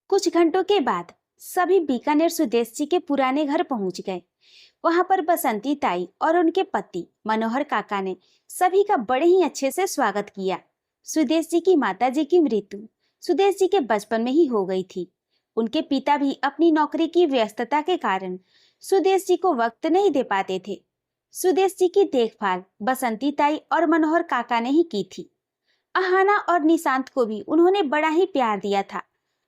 कुछ घंटों के बाद सभी बीकानेर सुदेश जी के पुराने घर पहुंच गए। वहां पर बसंती ताई और उनके पति मनोहर काका ने सभी का बड़े ही अच्छे से स्वागत किया। सुदेश जी की माता जी की मृत्यु सुदेश जी के बचपन में ही हो गई थी। उनके पिता भी अपनी नौकरी की व्यस्तता के कारण सुदेश जी को वक्त नहीं दे पाते थे। सुदेश जी की देखभाल बसंती ताई और मनोहर काका ने ही की थी। अहाना और निशांत को भी उन्होंने बड़ा ही प्यार दिया था।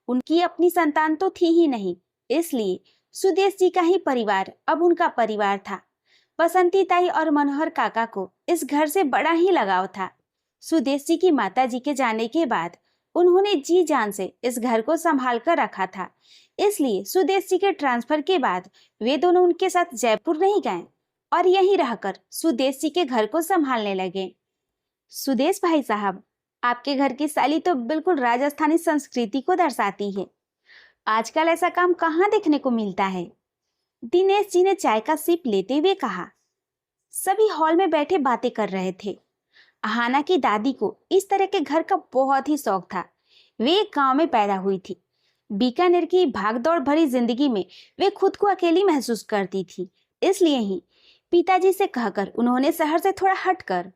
उनकी अपनी संतान तो थी ही नहीं, इसलिए सुदेश जी का ही परिवार अब उनका परिवार था। बसंती ताई और मनोहर काका को इस घर से बड़ा ही लगाव था। सुदेश जी की माता जी के जाने के बाद उन्होंने जी जान से इस घर को संभाल कर रखा था, इसलिए सुदेश जी के ट्रांसफर के बाद वे दोनों उनके साथ जयपुर नहीं गए और यहीं रहकर सुदेश जी के घर को संभालने लगे। सुदेश भाई साहब, आपके घर की शैली तो बिल्कुल राजस्थानी संस्कृति को दर्शाती है। आजकल ऐसा काम कहाँ देखने को मिलता है? दिनेश जी ने चाय का सिप लेते हुए कहा। सभी हॉल में बैठे बातें कर रहे थे। अहाना की दादी को इस तरह के घर का बहुत ही शौक था। वे एक गांव में पैदा हुई थी। बीकानेर की भागदौड़ भरी जिंदगी में वे खुद को अकेली महसूस करती थी, इसलिए ही पिताजी से कहकर उन्होंने शहर से थोड़ा हटकर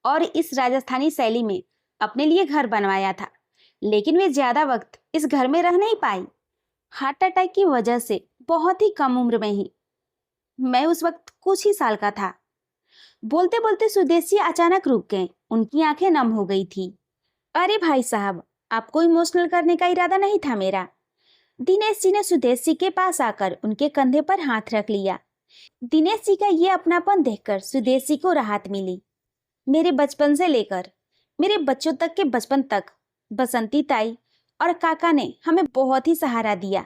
और इस राजस्थानी शैली में अपने लिए घर बनवाया था। लेकिन वे ज्यादा वक्त इस घर में रह नहीं पाई। हार्ट अटैक की वजह से बहुत ही कम उम्र में ही। मैं उस वक्त कुछ ही साल का था। बोलते बोलते सुदेश जी अचानक रुक गए। उनकी आंखें नम हो गई थी। अरे भाई साहब, आपको इमोशनल करने का इरादा नहीं था मेरा। दिनेश जी ने सुदेश जी के पास आकर उनके कंधे पर हाथ रख लिया। दिनेश जी का ये अपनापन देखकर सुदेश जी को राहत मिली। मेरे बचपन से लेकर मेरे बच्चों तक के बचपन तक बसंती ताई और काका ने हमें बहुत ही सहारा दिया।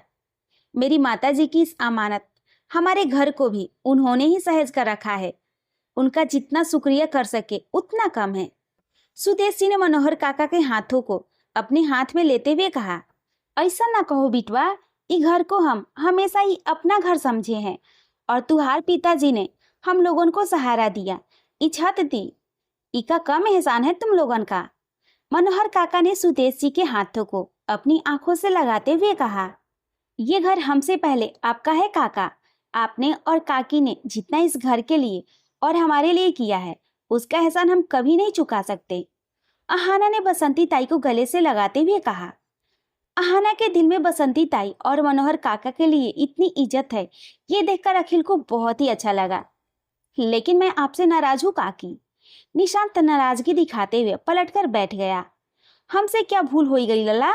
मेरी माताजी की इस अमानत हमारे घर को भी उन्होंने ही सहेज कर रखा है। उनका जितना शुक्रिया कर सके उतना कम है। सुदेश जी ने मनोहर काका के हाथों को अपने हाथ में लेते हुए कहा, ऐसा ना कहो बिटवा, इस घर को हम हमेशा ही अपना घर समझे हैं और तुहार पिताजी ने हम लोगों को सहारा दिया, इच्छत दी, इका कम एहसान है तुम लोगन का। मनोहर काका ने सुदेश जी के हाथों को अपनी आंखों से लगाते हुए कहा, ये घर हमसे पहले आपका है काका। आपने और काकी ने जितना इस घर के लिए और हमारे लिए किया है उसका एहसान हम कभी नहीं चुका सकते। अहाना ने बसंती ताई को गले से लगाते हुए कहा। अहाना के दिल में बसंती ताई और मनोहर काका के लिए इतनी इज्जत है, ये देखकर अखिल को बहुत ही अच्छा लगा। लेकिन मैं आपसे नाराज हूँ काकी। निशांत नाराजगी दिखाते हुए पलटकर बैठ गया। हमसे क्या भूल हो गई लला?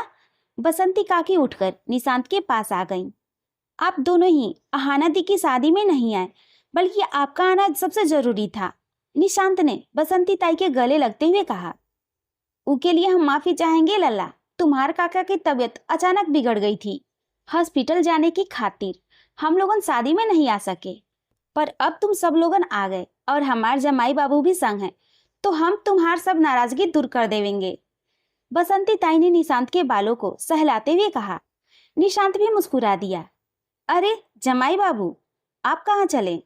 बसंती काकी उठकर निशांत के पास आ गईं। आप दोनों ही अहाना दी की शादी में नहीं आए, बल्कि आपका आना सबसे जरूरी था। निशांत ने बसंती ताई के गले लगते हुए कहा। उसके लिए हम माफी चाहेंगे लला। तुम्हारे काका की तबीयत अचानक बिगड़ गई थी। हॉस्पिटल जाने की खातिर हम लोगन शादी में नहीं आ सके, पर अब तुम सब लोगन आ गए और हमारे जमाई बाबू भी संग हैं, तो हम तुम्हार सब नाराजगी दूर कर देवेंगे। बसंती ताई ने निशांत के बालों को सहलाते हुए कहा। निशांत भी मुस्कुरा दिया। अरे जमाई बाबू, आप कहाँ चले?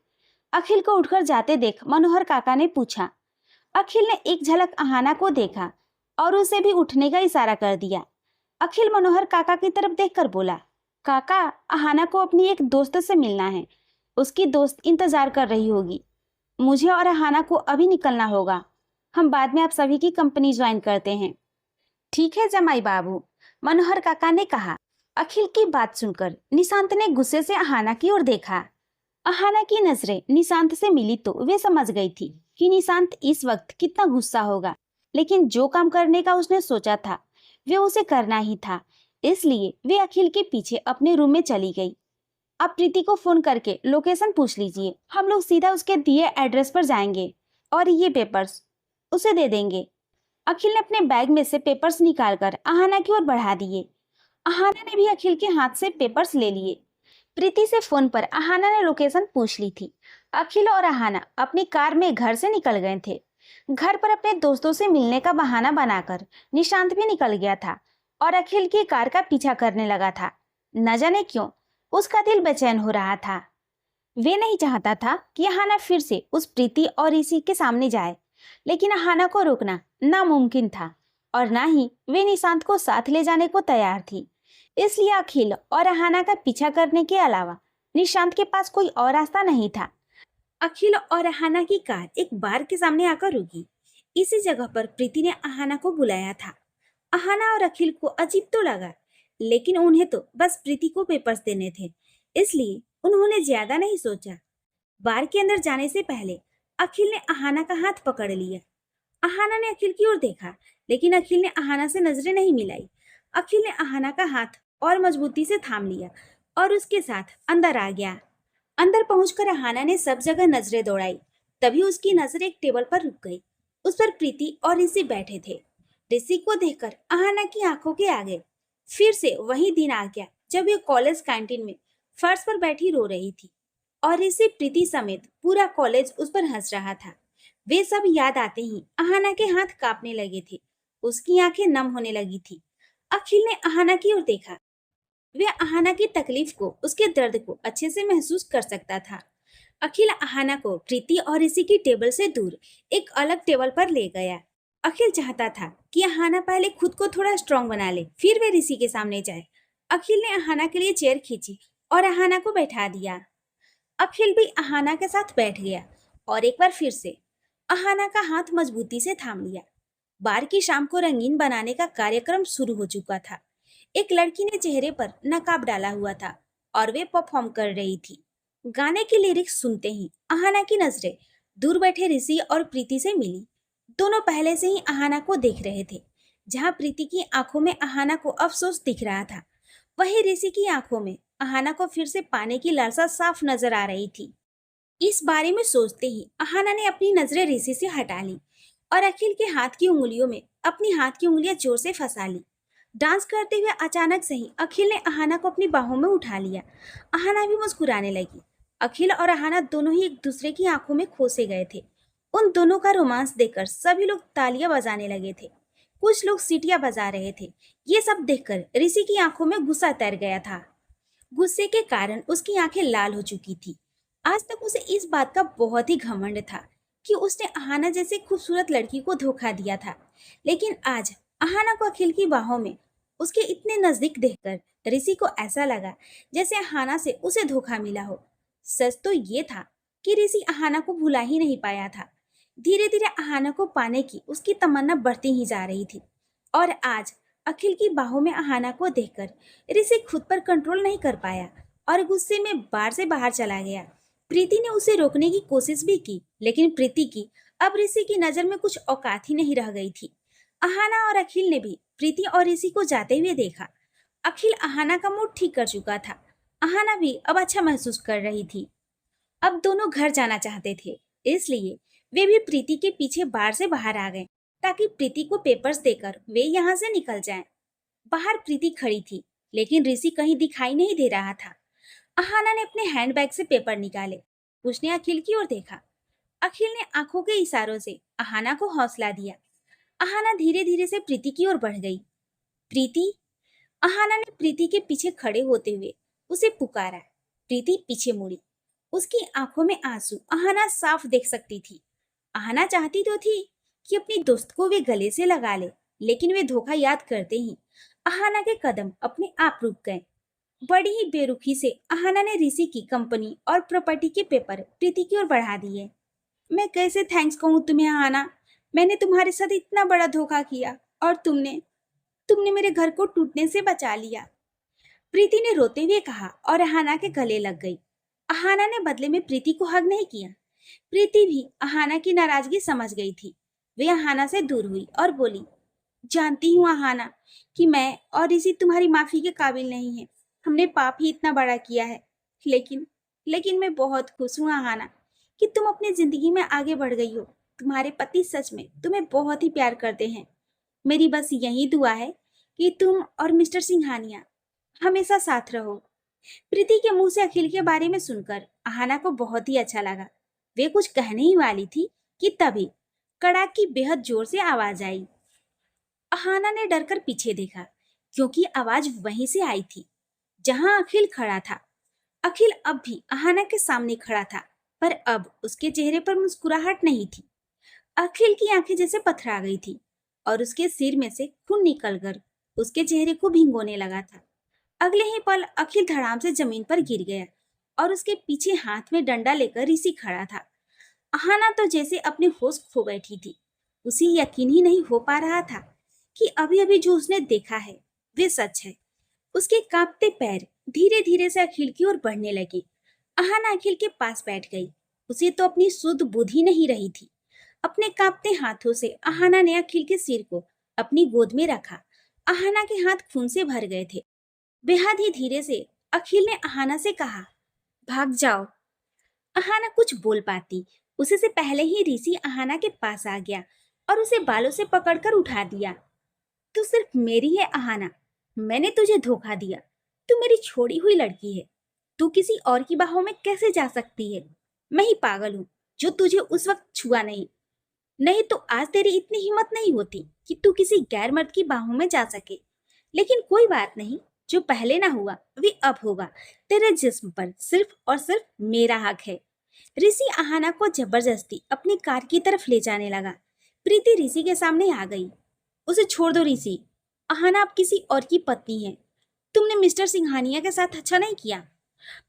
अखिल को उठकर जाते देख मनोहर काका ने पूछा। अखिल ने एक झलक अहाना को देखा और उसे भी उठने का इशारा कर दिया। अखिल मनोहर काका की तरफ देखकर बोला, काका, अहाना को अपनी एक दोस्त से मिलना है। उसकी दोस्त इंतजार कर रही होगी। मुझे और अहाना को अभी निकलना होगा। हम बाद में आप सभी की कंपनी ज्वाइन करते हैं। ठीक है जमाई बाबू, मनोहर काका ने कहा। अखिल की बात सुनकर निशांत ने गुस्से से अहाना की ओर देखा। अहाना की नजरें निशांत से मिली तो वे समझ गई थी कि निशांत इस वक्त कितना गुस्सा होगा, लेकिन जो काम करने का उसने सोचा था वे उसे करना ही था, इसलिए वे अखिल के पीछे अपने रूम में चली गई। आप प्रीति को फोन करके लोकेशन पूछ लीजिए, हम लोग सीधा उसके दिए एड्रेस पर जाएंगे और ये पेपर्स उसे दे देंगे। अखिल ने अपने बैग में से पेपर्स निकालकर अहाना की ओर बढ़ा दिए। अहाना ने भी अखिल के हाथ से पेपर्स ले लिए। प्रीति से फोन पर अहाना ने लोकेशन पूछ ली थी। अखिल और अहाना अपनी कार में घर से निकल गए थे। घर पर अपने दोस्तों से मिलने का बहाना बनाकर निशांत भी निकल गया था और अखिल की कार का पीछा करने लगा था। न जाने क्यों उसका दिल बेचैन हो रहा था। वे नहीं चाहता था कि अहाना फिर से उस प्रीति और ऋषि के सामने जाए, लेकिन अहाना को रोकना नामुमकिन था और ना ही वे निशांत को साथ ले जाने को तैयार थी। इसलिए अखिल और अहाना का पीछा करने के अलावा निशांत के पास कोई और रास्ता नहीं था। अखिल और अहाना की कार एक बार के सामने आकर रुकी। इसी जगह पर प्रीति ने अहाना को बुलाया था। अहाना और अखिल को अजीब तो लगा, लेकिन उन्हें तो बस प्रीति को पेपर्स देने थे, इसलिए उन्होंने ज्यादा नहीं सोचा। बार के अंदर जाने से पहले अखिल ने अहाना का हाथ पकड़ लिया। अहाना ने अखिल की ओर देखा, लेकिन अखिल ने अहाना से नजरें नहीं मिलाई। अखिल ने अहाना का हाथ और मजबूती से थाम लिया और उसके साथ अंदर आ गया। अंदर पहुंचकर अहाना ने सब जगह नजरें दौड़ाई। तभी उसकी नजर एक टेबल पर रुक गई। उस पर प्रीति और ऋषि बैठे थे। ऋषि को देखकर अहाना की आंखों के आगे फिर से वही दिन आ गया जब वे कॉलेज कैंटीन में फर्श पर बैठी रो रही थी और ऋषि प्रीति समेत पूरा कॉलेज उस पर हंस रहा था। वे सब याद आते ही अहाना के हाथ कांपने लगे थे। उसकी आंखें नम होने लगी थी। अखिल ने अहाना की ओर देखा। वे अहाना की तकलीफ को, उसके दर्द को अच्छे से महसूस कर सकता था। अखिल अहाना को प्रीति और ऋषि की टेबल से दूर एक अलग टेबल पर ले गया। अखिल चाहता था कि अहाना पहले खुद को थोड़ा स्ट्रांग बना ले, फिर वे ऋषि के सामने जाए। अखिल ने अहाना के लिए चेयर खींची और अहाना को बैठा दिया। अखिल भी अहाना के साथ बैठ गया और एक बार फिर से अहाना का हाथ मजबूती से थाम लिया। बार की शाम को रंगीन बनाने का कार्यक्रम शुरू हो चुका था। एक लड़की ने चेहरे पर नकाब डाला हुआ था और वे परफॉर्म कर रही थी। गाने की लिरिक्स सुनते ही अहाना की नजरें दूर बैठे ऋषि और प्रीति से मिली। दोनों पहले से ही अहाना को देख रहे थे। जहां प्रीति की आंखों में अहाना को अफसोस दिख रहा था, वहीं ऋषि की आंखों में अहाना को फिर से पाने की लालसा साफ नजर आ रही थी। इस बारे में सोचते ही अहाना ने अपनी नजरें ऋषि से हटा ली और अखिल के हाथ की उंगलियों में अपनी हाथ की उंगलियां जोर से फंसा ली। डांस करते हुए अचानक से ही अखिल ने अहाना को अपनी बाहों में उठा लिया। अहाना भी मुस्कुराने लगी। अखिल और अहाना दोनों ही एक दूसरे की आंखों में खो से गए थे। उन दोनों का रोमांस देखकर सभी लोग तालियां बजाने लगे थे। कुछ लोग सीटियां बजा रहे थे। ये सब देखकर ऋषि की आंखों में गुस्सा तैर गया था। गुस्से के कारण उसकी आंखें लाल हो चुकी थी। आज तक उसे इस बात का बहुत ही घमंड था कि उसने अहाना जैसे खूबसूरत लड़की को धोखा दिया था, लेकिन आज अहाना को अखिल की बाहों में उसके इतने नजदीक देखकर ऋषि को ऐसा लगा जैसे अहाना से उसे धोखा मिला हो। सच तो ये था कि ऋषि अहाना को भुला ही नहीं पाया था। धीरे धीरे अहाना को पाने की उसकी तमन्ना बढ़ती ही जा रही थी और आज अखिल की बाहों में अहाना को देखकर ऋषि खुद पर कंट्रोल नहीं कर पाया और गुस्से में बार से बाहर चला गया। प्रीति ने उसे रोकने की कोशिश भी की, लेकिन प्रीति की अब ऋषि की नजर में कुछ औकात ही नहीं रह गई थी। अहाना और अखिल ने भी प्रीति और ऋषि को जाते हुए देखा। अखिल अहाना का मूड ठीक कर चुका था। अहाना भी अब अच्छा महसूस कर रही थी। अब दोनों घर जाना चाहते थे, इसलिए वे भी प्रीति के पीछे बार से बाहर आ गए ताकि प्रीति को पेपर्स देकर वे यहाँ से निकल जाएं। बाहर प्रीति खड़ी थी, लेकिन ऋषि कहीं दिखाई नहीं दे रहा था। अहाना ने अपने हैंडबैग से पेपर निकाले। उसने अखिल की ओर देखा। अखिल ने आंखों के इशारों से अहाना को हौसला दिया। अहाना धीरे धीरे से प्रीति की ओर बढ़ गई। प्रीति। अहाना ने प्रीति के पीछे खड़े होते हुए उसे पुकारा। प्रीति पीछे मुड़ी। उसकी आंखों में आंसू अहाना साफ देख सकती थी। अहाना चाहती तो थी कि अपनी दोस्त को वे गले से लगा ले, लेकिन वे धोखा याद करते ही अहाना के कदम अपने आप रुक गए। बड़ी ही बेरुखी से अहाना ने ऋषि की कंपनी और प्रॉपर्टी के पेपर प्रीति की ओर बढ़ा दिए। मैं कैसे थैंक्स कहूँ तुम्हें अहाना। मैंने तुम्हारे साथ इतना बड़ा धोखा किया और तुमने तुमने मेरे घर को टूटने से बचा लिया। प्रीति ने रोते हुए कहा और अहाना के गले लग गई। अहाना ने बदले में प्रीति को हग नहीं किया। प्रीति भी अहाना की नाराजगी समझ गई थी। वे अहाना से दूर हुई और बोली, जानती हूँ अहाना कि मैं और ऋषि तुम्हारी माफी के काबिल नहीं है। हमने पाप ही इतना बड़ा किया है, लेकिन लेकिन मैं बहुत खुश हूँ अहाना कि तुम अपनी जिंदगी में आगे बढ़ गई हो। तुम्हारे पति सच में तुम्हें बहुत ही प्यार करते हैं। मेरी बस यही दुआ है कि तुम और मिस्टर सिंघानिया हमेशा साथ रहो। प्रीति के मुंह से अखिल के बारे में सुनकर अहाना को बहुत ही अच्छा लगा। वे कुछ कहने ही वाली थी कि तभी कड़ाक की बेहद जोर से आवाज आई। अहाना ने डरकर पीछे देखा, क्योंकि आवाज वहीं से आई थी जहां अखिल खड़ा था। अखिल अब भी अहाना के सामने खड़ा था, पर अब उसके चेहरे पर मुस्कुराहट नहीं थी। अखिल की आंखें जैसे पथरा गई थी और उसके सिर में से खून निकलकर उसके चेहरे को भिगोने लगा था। अगले ही पल अखिल धड़ाम से जमीन पर गिर गया और उसके पीछे हाथ में डंडा लेकर ऋषि खड़ा था। अहाना तो जैसे अपने होश खो बैठी थी। उसे यकीन ही नहीं हो पा रहा था कि अभी अभी जो उसने देखा है वे सच है। उसके कांपते पैर धीरे धीरे से अखिल की ओर बढ़ने लगे। अहाना अखिल के पास बैठ गई। उसे तो अपनी शुद्ध बुद्धि नहीं रही थी। अपने कांपते हाथों से अहाना ने अखिल के सिर को अपनी गोद में रखा। अहाना के हाथ खून से भर गए थे। बेहद ही धीरे से अखिल ने अहाना से कहा, भाग जाओ। अहाना कुछ बोल पाती उसे से पहले ही ऋषि अहाना के पास आ गया और उसे बालों से पकड़कर उठा दिया। तू सिर्फ मेरी है अहाना, मैंने तुझे धोखा दिया। तू मेरी छोड़ी हुई लड़की है। तू किसी और की बाहों में कैसे जा सकती है? मैं ही पागल हूँ जो तुझे उस वक्त छुआ नहीं। नहीं तो आज तेरी इतनी हिम्मत नहीं होती कि तू किसी गैर मर्द की बाहों में जा सके। लेकिन कोई बात नहीं, जो पहले ना हुआ वे अब होगा। तेरे जिस्म पर सिर्फ और सिर्फ मेरा हक है। ऋषि अहाना को जबरदस्ती अपनी कार की तरफ ले जाने लगा। प्रीति ऋषि के सामने आ गई। उसे छोड़ दो ऋषि, अहाना अब किसी और की पत्नी है। तुमने मिस्टर सिंघानिया के साथ अच्छा नहीं किया।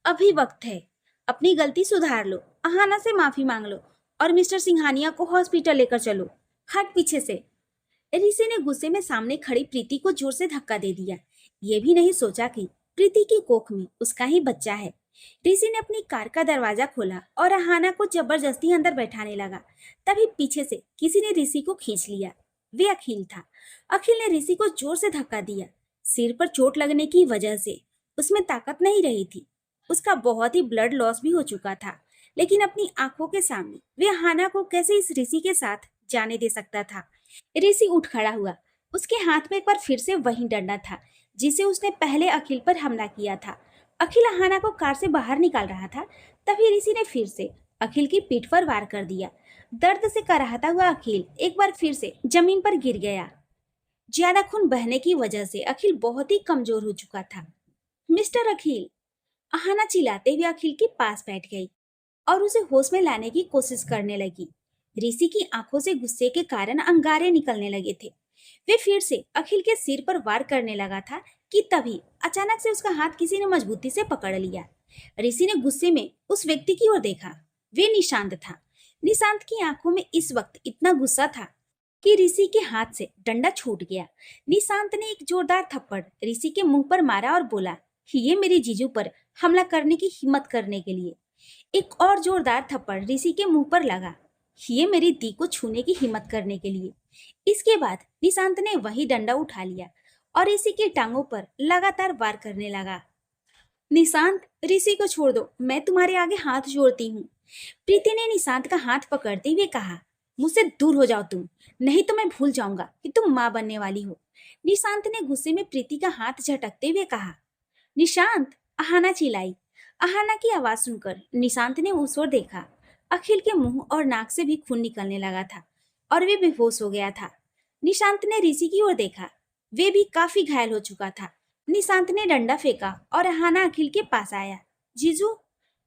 अभी वक्त है, अपनी गलती सुधार लो, अहाना से माफी मांग लो और मिस्टर सिंघानिया को हॉस्पिटल लेकर चलो। हट पीछे से। ऋषि ने गुस्से में सामने खड़ी प्रीति को जोर से धक्का दे दिया। ये भी नहीं सोचा कि प्रीति की कोख में उसका ही बच्चा है। ऋषि ने अपनी कार का दरवाजा खोला और अहाना को जबरदस्ती अंदर बैठाने लगा। तभी पीछे से किसी ने ऋषि को खींच लिया। वे अखिल था। अखिल ने ऋषि को जोर से धक्का दिया। सिर पर चोट लगने की वजह से उसमें ताकत नहीं रही थी। उसका बहुत ही ब्लड लॉस भी हो चुका था। लेकिन अपनी आंखों के सामने वे अहाना को कैसे इस ऋषि के साथ जाने दे सकता था। ऋषि उठ खड़ा हुआ। उसके हाथ में एक बार फिर से वही डंडा था जिसे उसने पहले अखिल पर हमला किया था। अखिल अहाना को कार से बाहर निकाल रहा था। तभी ऋषि ने फिर से अखिल की पीठ पर वार कर दिया। दर्द से कराहता हुआ अखिल एक बार फिर से जमीन पर गिर गया। ज्यादा खून बहने की वजह से अखिल बहुत ही कमजोर हो चुका था। मिस्टर अखिल, अहाना चिल्लाते हुए अखिल के पास बैठ गई और उसे होश में लाने की कोशिश करने लगी। ऋषि की आंखों से गुस्से के कारण अंगारे निकलने लगे थे। वे फिर से अखिल के सिर पर वार करने लगा था कि तभी अचानक से उसका हाथ किसी ने मजबूती से पकड़ लिया। ऋषि ने गुस्से में उस व्यक्ति की ओर देखा। वे निशांत था। निशांत की आंखों में इस वक्त इतना गुस्सा था कि ऋषि के हाथ से डंडा छूट गया। निशांत ने एक जोरदार थप्पड़ ऋषि के मुंह पर मारा और बोला, ये मेरे जीजू पर हमला करने की हिम्मत करने के लिए। एक और जोरदार थप्पड़ ऋषि के मुंह पर लगा। ये मेरी दी को छूने की हिम्मत करने के लिए। इसके बाद निशांत ने वही डंडा उठा लिया और ऋषि की टांगों पर लगातार वार करने लगा। निशांत, ऋषि को छोड़ दो, मैं तुम्हारे आगे हाथ जोड़ती हूँ। प्रीति ने निशांत का हाथ पकड़ते हुए कहा, मुझसे दूर हो जाओ तुम, नहीं तो मैं भूल जाऊंगा कि तुम माँ बनने वाली हो। निशांत ने गुस्से में प्रीति का हाथ झटकते हुए कहा। निशांत, अहाना चिल्लाई। अहाना की आवाज सुनकर निशांत ने उस ओर देखा। अखिल के मुंह और नाक से भी खून निकलने लगा था और वे बेहोश हो गया था। निशांत ने ऋषि की ओर देखा। वे भी काफी घायल हो चुका था। निशांत ने डंडा फेंका और अहाना अखिल के पास आया। जीजू,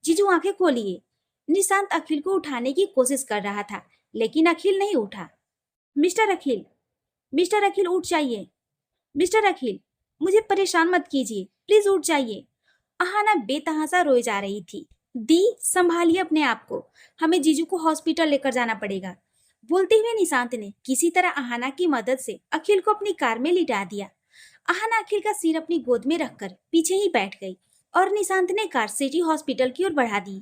जीजू आंखें खोलिए। निशांत अखिल को उठाने की कोशिश कर रहा था लेकिन अखिल नहीं उठा। मिस्टर अखिल, मिस्टर अखिल उठ जाइए। मिस्टर अखिल, मुझे परेशान मत कीजिए, प्लीज उठ जाइए। अहाना बेतहासा रोई जा रही थी। दी, संभालिए अपने आप को, हमें जीजू को हॉस्पिटल लेकर जाना पड़ेगा। बोलते हुए निशांत ने किसी तरह अहाना की मदद से अखिल को अपनी कार में लिटा दिया। अहाना अखिल का सिर अपनी गोद में रखकर पीछे ही बैठ गई और निशांत ने कार सिटी हॉस्पिटल की ओर बढ़ा दी।